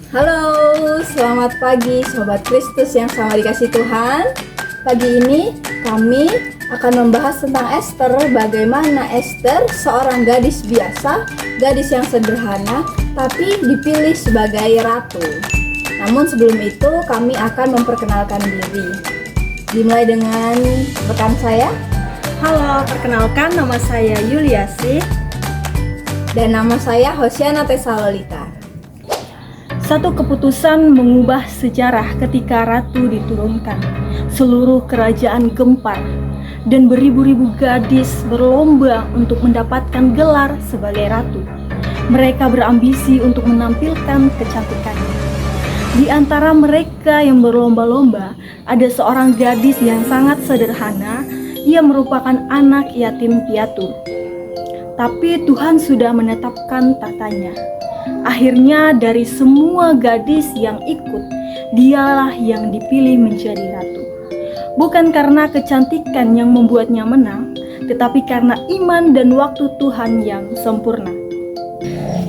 Halo, selamat pagi Sobat Kristus yang sama dikasih Tuhan. Pagi ini kami akan membahas tentang Ester. Bagaimana Ester, seorang gadis biasa, gadis yang sederhana, tapi dipilih sebagai ratu. Namun sebelum itu kami akan memperkenalkan diri. Dimulai dengan rekan saya. Halo, perkenalkan nama saya Yuliasi. Dan nama saya Hosiana Tesalolita. Satu keputusan mengubah sejarah ketika ratu diturunkan. Seluruh kerajaan gempar dan beribu-ribu gadis berlomba untuk mendapatkan gelar sebagai ratu. Mereka berambisi untuk menampilkan kecantikannya. Di antara mereka yang berlomba-lomba, ada seorang gadis yang sangat sederhana. Ia merupakan anak yatim piatu. Tapi Tuhan sudah menetapkan tatanya. Akhirnya dari semua gadis yang ikut, dialah yang dipilih menjadi ratu. Bukan karena kecantikan yang membuatnya menang, tetapi karena iman dan waktu Tuhan yang sempurna.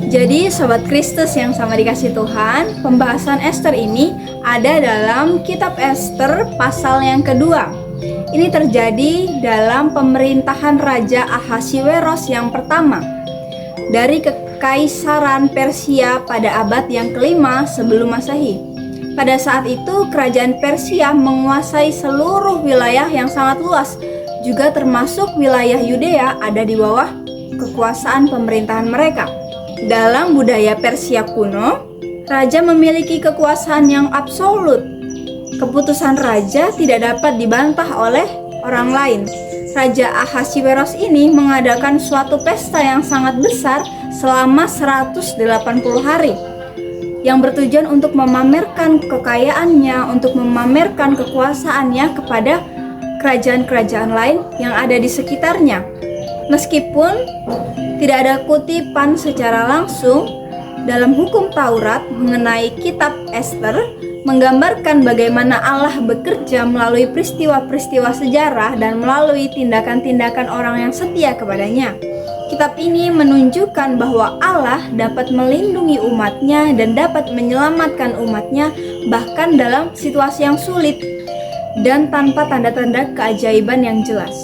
Jadi Sobat Kristus yang sama dikasih Tuhan, pembahasan Ester ini ada dalam kitab Ester pasal yang kedua. Ini terjadi dalam pemerintahan Raja Ahasiweros yang pertama. Dari Kekaisaran Persia pada abad yang kelima sebelum Masehi. Pada saat itu kerajaan Persia menguasai seluruh wilayah yang sangat luas, juga termasuk wilayah Yudea ada di bawah kekuasaan pemerintahan mereka. Dalam budaya Persia kuno, raja memiliki kekuasaan yang absolut. Keputusan raja tidak dapat dibantah oleh orang lain. Raja Ahasiweros ini mengadakan suatu pesta yang sangat besar selama 180 hari yang bertujuan untuk memamerkan kekayaannya, untuk memamerkan kekuasaannya kepada kerajaan-kerajaan lain yang ada di sekitarnya. Meskipun tidak ada kutipan secara langsung dalam hukum Taurat mengenai kitab Ester menggambarkan bagaimana Allah bekerja melalui peristiwa-peristiwa sejarah dan melalui tindakan-tindakan orang yang setia kepadanya. Kitab ini menunjukkan bahwa Allah dapat melindungi umatnya dan dapat menyelamatkan umatnya bahkan dalam situasi yang sulit dan tanpa tanda-tanda keajaiban yang jelas.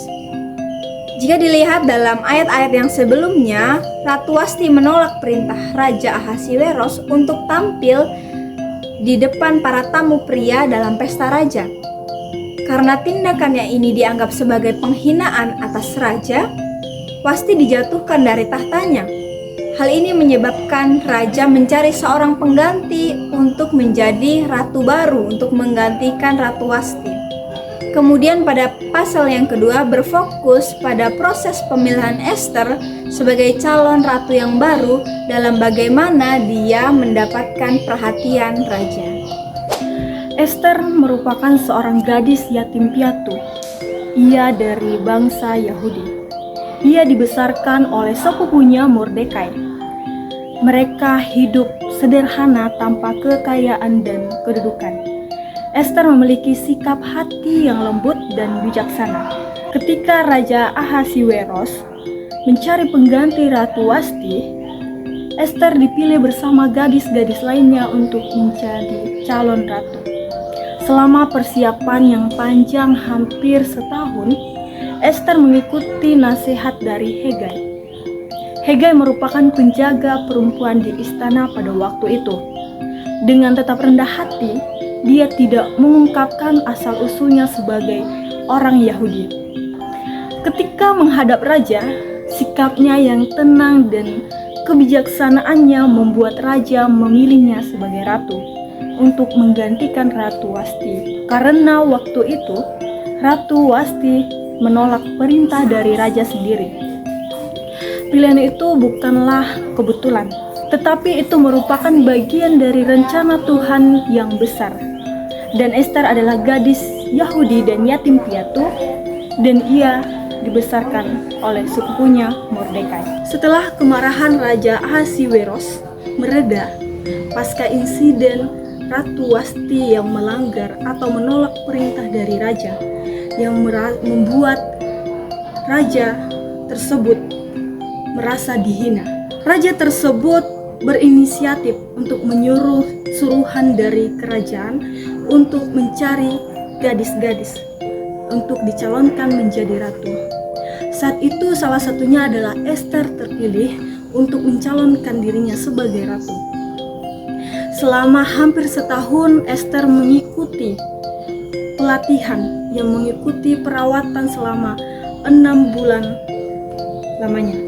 Jika dilihat dalam ayat-ayat yang sebelumnya, Ratu Wasti menolak perintah Raja Ahasiweros untuk tampil di depan para tamu pria dalam pesta raja. Karena tindakannya ini dianggap sebagai penghinaan atas raja, Wasti dijatuhkan dari tahtanya. Hal ini menyebabkan raja mencari seorang pengganti untuk menjadi ratu baru untuk menggantikan Ratu Wasti. Kemudian pada pasal yang kedua berfokus pada proses pemilihan Ester sebagai calon ratu yang baru dalam bagaimana dia mendapatkan perhatian raja. Ester merupakan seorang gadis yatim piatu. Ia dari bangsa Yahudi. Ia dibesarkan oleh sepupunya Mordekai. Mereka hidup sederhana tanpa kekayaan dan kedudukan. Ester memiliki sikap hati yang lembut dan bijaksana. Ketika Raja Ahasiweros mencari pengganti Ratu Wasti, Ester dipilih bersama gadis-gadis lainnya untuk menjadi calon ratu. Selama persiapan yang panjang hampir setahun, Ester mengikuti nasihat dari Hegai. Hegai merupakan penjaga perempuan di istana pada waktu itu. Dengan tetap rendah hati, dia tidak mengungkapkan asal-usulnya sebagai orang Yahudi. Ketika menghadap raja, sikapnya yang tenang dan kebijaksanaannya membuat raja memilihnya sebagai ratu untuk menggantikan Ratu Wasti. Karena waktu itu, Ratu Wasti menolak perintah dari raja sendiri. Pilihan itu bukanlah kebetulan, tetapi itu merupakan bagian dari rencana Tuhan yang besar. Dan Ester adalah gadis Yahudi dan yatim piatu, dan ia dibesarkan oleh sepupunya Mordekai. Setelah kemarahan Raja Ahasiweros mereda pasca insiden Ratu Wasti yang melanggar atau menolak perintah dari raja, yang membuat raja tersebut merasa dihina. Raja tersebut berinisiatif untuk menyuruh suruhan dari kerajaan untuk mencari gadis-gadis untuk dicalonkan menjadi ratu. Saat itu salah satunya adalah Ester terpilih untuk mencalonkan dirinya sebagai ratu. Selama hampir setahun Ester mengikuti pelatihan yang mengikuti perawatan selama 6 bulan lamanya.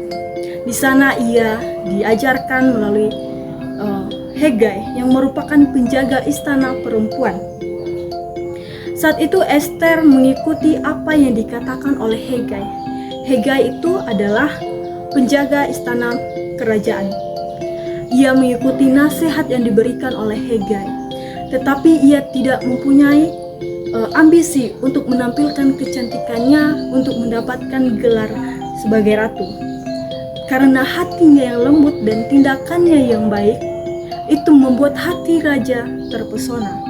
Di sana ia diajarkan melalui Hegai yang merupakan penjaga istana perempuan. Saat itu Ester mengikuti apa yang dikatakan oleh Hegai. Hegai itu adalah penjaga istana kerajaan. Ia mengikuti nasihat yang diberikan oleh Hegai, tetapi ia tidak mempunyai ambisi untuk menampilkan kecantikannya untuk mendapatkan gelar sebagai ratu. Karena hatinya yang lembut dan tindakannya yang baik, itu membuat hati raja terpesona.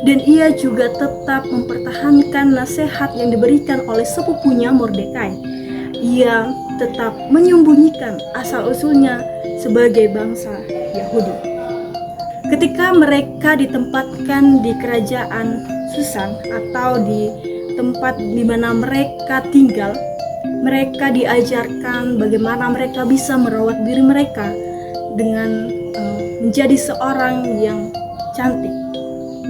Dan ia juga tetap mempertahankan nasihat yang diberikan oleh sepupunya Mordekai. Ia tetap menyembunyikan asal-usulnya sebagai bangsa Yahudi. Ketika mereka ditempatkan di kerajaan Susan atau di tempat di mana mereka tinggal, mereka diajarkan bagaimana mereka bisa merawat diri mereka dengan menjadi seorang yang cantik,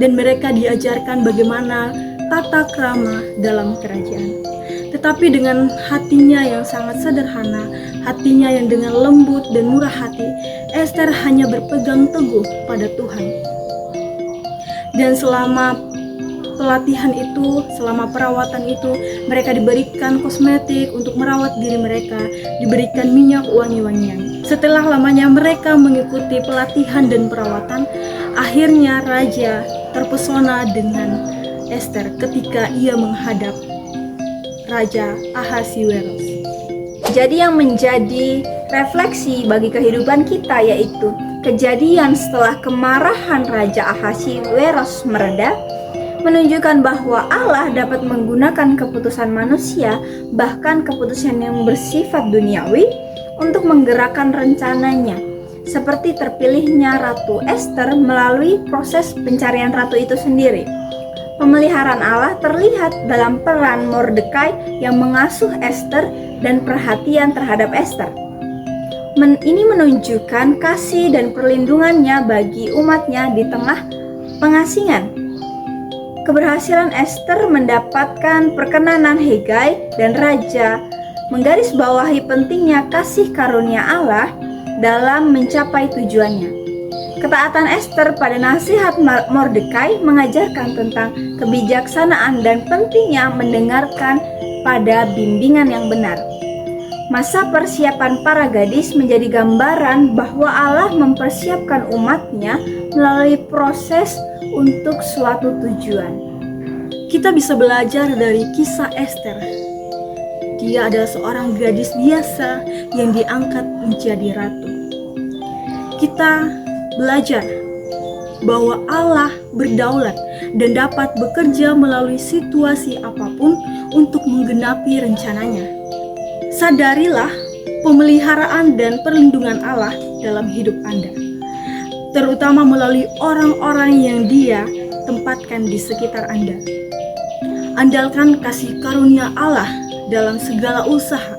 dan mereka diajarkan bagaimana tata krama dalam kerajaan. Tetapi dengan hatinya yang sangat sederhana, hatinya yang dengan lembut dan murah hati, Ester hanya berpegang teguh pada Tuhan. Dan selama pelatihan itu, selama perawatan itu, mereka diberikan kosmetik untuk merawat diri mereka, diberikan minyak wangi-wangian. Setelah lamanya mereka mengikuti pelatihan dan perawatan, akhirnya raja terpesona dengan Ester ketika ia menghadap Raja Ahasiweros. Jadi yang menjadi refleksi bagi kehidupan kita yaitu kejadian setelah kemarahan Raja Ahasiweros mereda, menunjukkan bahwa Allah dapat menggunakan keputusan manusia, bahkan keputusan yang bersifat duniawi, untuk menggerakkan rencananya. Seperti terpilihnya Ratu Ester melalui proses pencarian ratu itu sendiri. Pemeliharaan Allah terlihat dalam peran Mordekai yang mengasuh Ester dan perhatian terhadap Ester. Ini menunjukkan kasih dan perlindungannya bagi umatnya di tengah pengasingan. Keberhasilan Ester mendapatkan perkenanan Hegai dan Raja menggarisbawahi pentingnya kasih karunia Allah dalam mencapai tujuannya. Ketaatan Ester pada nasihat Mordekai mengajarkan tentang kebijaksanaan dan pentingnya mendengarkan pada bimbingan yang benar. Masa persiapan para gadis menjadi gambaran bahwa Allah mempersiapkan umatnya melalui proses untuk suatu tujuan. Kita bisa belajar dari kisah Ester. Dia adalah seorang gadis biasa yang diangkat menjadi ratu. Kita belajar bahwa Allah berdaulat dan dapat bekerja melalui situasi apapun untuk menggenapi rencananya. Sadarilah pemeliharaan dan perlindungan Allah dalam hidup Anda, terutama melalui orang-orang yang Dia tempatkan di sekitar Anda. Andalkan kasih karunia Allah dalam segala usaha,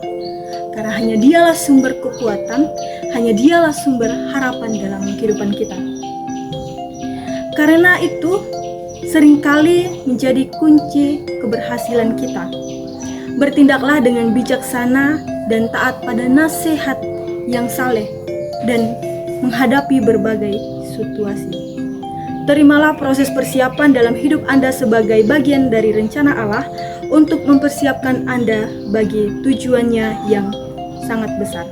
karena hanya Dialah sumber kekuatan, hanya Dialah sumber harapan dalam kehidupan kita. Karena itu, seringkali menjadi kunci keberhasilan kita. Bertindaklah dengan bijaksana dan taat pada nasihat yang saleh dan menghadapi berbagai situasi. Terimalah proses persiapan dalam hidup Anda sebagai bagian dari rencana Allah untuk mempersiapkan Anda bagi tujuannya yang sangat besar.